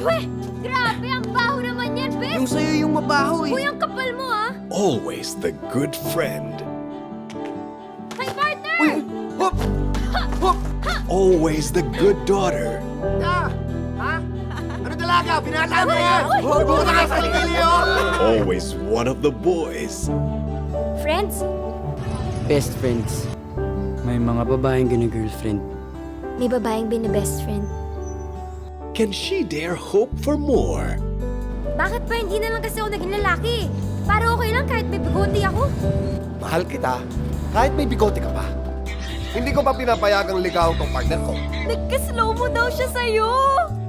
Weh! Grabe, ang baho naman yan, Bes! Yung sa'yo yung mabaho eh. Uy, ang kapal mo, ah! Always the good friend. Hey, partner! Uy! Hop! Hop! Always the good daughter. Ha? Ano talaga? Binata mo yan! Huwag ka sa ligilyo! Always one of the boys. Friends? Best friends. May mga babaeng gina-girlfriend. May babaeng best friend. Can she dare hope for more? Bakit pa hindi na lang kasi ako naging lalaki? Para okay lang kahit may bigote ako. Mahal kita, kahit may bigote ka pa. Hindi ko pa pinapayagang ligaw tong partner ko. Nagka-slow mo daw siya sa'yo!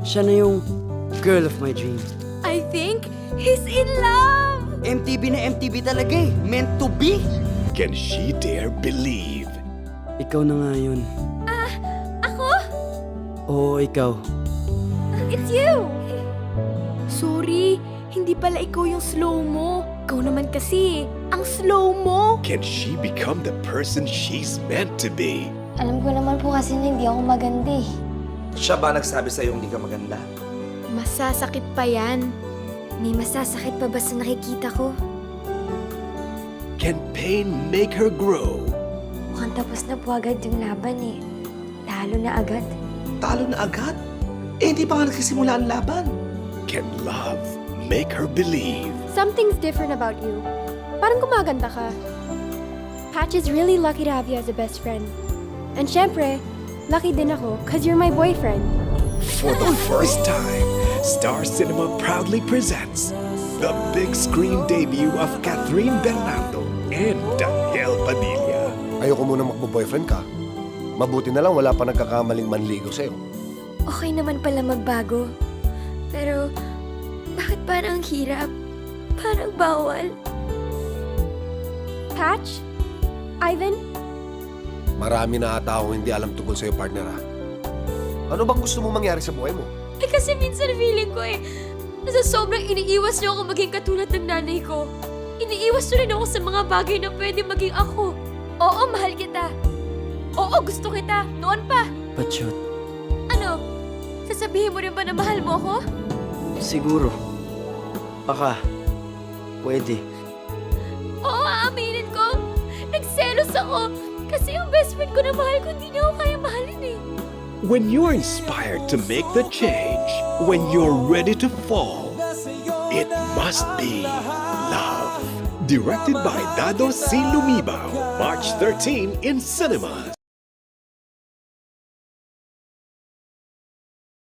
Siya na yung girl of my dreams. I think he's in love! MTV na MTV talaga eh. Meant to be. Can she dare believe? Ikaw na nga yun. Ako? Oo, ikaw. It's you! Sorry, hindi pala ikaw yung slow mo. Ikaw naman kasi, ang slow mo. Can she become the person she's meant to be? Alam ko naman po kasi na hindi ako maganda eh. Siya ba nagsabi sa'yo hindi ka maganda? Masasakit pa yan. May masasakit pa ba sa nakikita ko? Can pain make her grow? Mukhang tapos na po agad yung laban eh. Lalo na agad. Talo na agad? Eh, hindi pa nga nagsisimula ang laban. Can love make her believe? Something's different about you. Parang gumaganda ka. Patch is really lucky to have you as a best friend. And syempre, lucky din ako cause you're my boyfriend. For the first time, Star Cinema proudly presents the big screen debut of Catherine Bernardo and Daniel Padilla. Ayoko muna magbo-boyfriend ka. Mabuti na lang wala pa nagkakamaling manligo sa'yo. Okay naman pala magbago. Pero, bakit parang ang hirap? Parang bawal. Patch? Ivan? Marami na ata akong hindi alam tungkol sa'yo, partner, ha? Ano bang gusto mo mangyari sa buhay mo? Eh kasi minsan feeling ko eh, nasa sobrang iniiwas niyo ako maging katulad ng nanay ko. Iniiwas niyo rin ako sa mga bagay na pwede maging ako. Oo, mahal kita. Oo, gusto kita. Noon pa. Patsyot. Ano? Sasabihin mo rin ba na mahal mo ako? Siguro. Baka. Pwede. Oo, aaminin ko. Nagselos ako. Kasi yung best friend ko na mahal ko, hindi niya ako kaya mahalin eh. When you're inspired to make the change, when you're ready to fall, it must be love. Directed by Dado C. Lumibao, March 13 in cinemas.